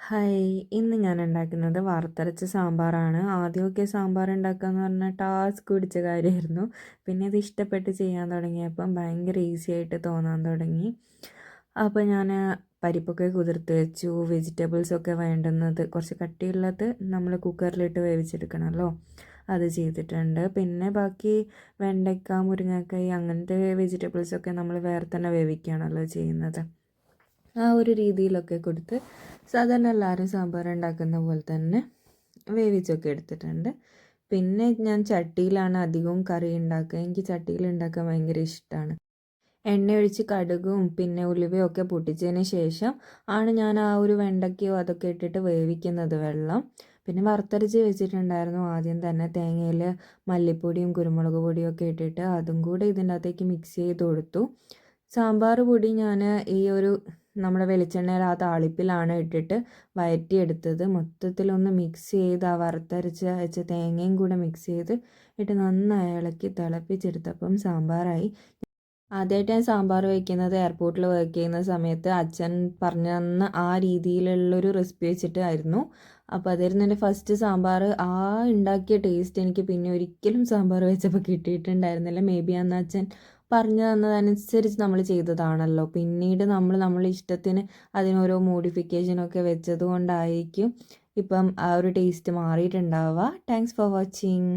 Hi, ഇന്ന് ഞാൻ ഉണ്ടാക്കുന്നത് വറുത്തരച്ച സാമ്പാറാണ്. ആദ്യമൊക്കെ സാമ്പാർ ഉണ്ടാക്കാന്ന് പറഞ്ഞാൽ ടാസ്ക് പിടിച്ച കാര്യമായിരുന്നു. പിന്നെ ഇത് ഇഷ്ടപ്പെട്ട് ചെയ്യാൻ തുടങ്ങിയപ്പം ഭയങ്കര ഈസി ആയിട്ട് തോന്നാൻ തുടങ്ങി. അപ്പോൾ ഞാൻ പരിപ്പൊക്കെ കുതിർത്ത് വെച്ചു. വെജിറ്റബിൾസൊക്കെ വേണ്ടുന്നത് കുറച്ച് കട്ടിയുള്ളത് നമ്മൾ കുക്കറിലിട്ട് വേവിച്ചെടുക്കണമല്ലോ, അത് ചെയ്തിട്ടുണ്ട്. പിന്നെ ബാക്കി വെണ്ടയ്ക്ക, മുരിങ്ങക്കായ് അങ്ങനത്തെ വെജിറ്റബിൾസൊക്കെ നമ്മൾ വേറെ തന്നെ വേവിക്കുകയാണല്ലോ ചെയ്യുന്നത്. ആ ഒരു രീതിയിലൊക്കെ കൊടുത്ത് സാധാരണ എല്ലാവരും സാമ്പാർ ഉണ്ടാക്കുന്ന പോലെ തന്നെ വേവിച്ചൊക്കെ എടുത്തിട്ടുണ്ട്. പിന്നെ ഞാൻ ചട്ടിയിലാണ് അധികവും കറി ഉണ്ടാക്കുക. എനിക്ക് ചട്ടിയിൽ ഉണ്ടാക്കാൻ ഭയങ്കര ഇഷ്ടമാണ്. എണ്ണ ഒഴിച്ച് കടുകും പിന്നെ ഉലുവയും ഒക്കെ പൊട്ടിച്ചതിന് ശേഷം ആണ് ഞാൻ ആ ഒരു വെണ്ടയ്ക്കയോ അതൊക്കെ ഇട്ടിട്ട് വേവിക്കുന്നത് വെള്ളം. പിന്നെ വറുത്തരച്ച് വെച്ചിട്ടുണ്ടായിരുന്നു ആദ്യം തന്നെ. തേങ്ങയിൽ മല്ലിപ്പൊടിയും കുരുമുളക് പൊടിയും ഒക്കെ ഇട്ടിട്ട് അതും കൂടെ ഇതിൻ്റെ അകത്തേക്ക് മിക്സ് ചെയ്ത് കൊടുത്തു. സാമ്പാർ പൊടി ഞാൻ ഈ ഒരു നമ്മുടെ വെളിച്ചെണ്ണയിൽ ആ താളിപ്പിലാണ് ഇട്ടിട്ട് വഴറ്റിയെടുത്തത്. മൊത്തത്തിലൊന്ന് മിക്സ് ചെയ്ത് ആ വറുത്തരച്ച് വെച്ച തേങ്ങയും കൂടെ മിക്സ് ചെയ്ത് ഇട്ട് നന്നായി ഇളക്കി തിളപ്പിച്ചെടുത്തപ്പം സാമ്പാറായി. ആദ്യമായിട്ട് ഞാൻ സാമ്പാർ വയ്ക്കുന്നത് എയർപോർട്ടിൽ വർക്ക് ചെയ്യുന്ന സമയത്ത് അച്ഛൻ പറഞ്ഞു തന്ന ആ രീതിയിലുള്ളൊരു റെസിപ്പി വെച്ചിട്ടായിരുന്നു. അപ്പോൾ അതായിരുന്നു എൻ്റെ ഫസ്റ്റ് സാമ്പാർ. ആ ഉണ്ടാക്കിയ ടേസ്റ്റ് എനിക്ക് പിന്നെ ഒരിക്കലും സാമ്പാർ വെച്ചപ്പോൾ കിട്ടിയിട്ടുണ്ടായിരുന്നില്ല. മേ ബി അന്ന് അച്ഛൻ പറഞ്ഞു തന്നതനുസരിച്ച് നമ്മൾ ചെയ്തതാണല്ലോ. പിന്നീട് നമ്മളെ ഇഷ്ടത്തിന് അതിനോരോ മോഡിഫിക്കേഷനൊക്കെ വെച്ചത് കൊണ്ടായിരിക്കും ഇപ്പം ആ ഒരു ടേസ്റ്റ് മാറിയിട്ടുണ്ടാവുക. Thanks for watching.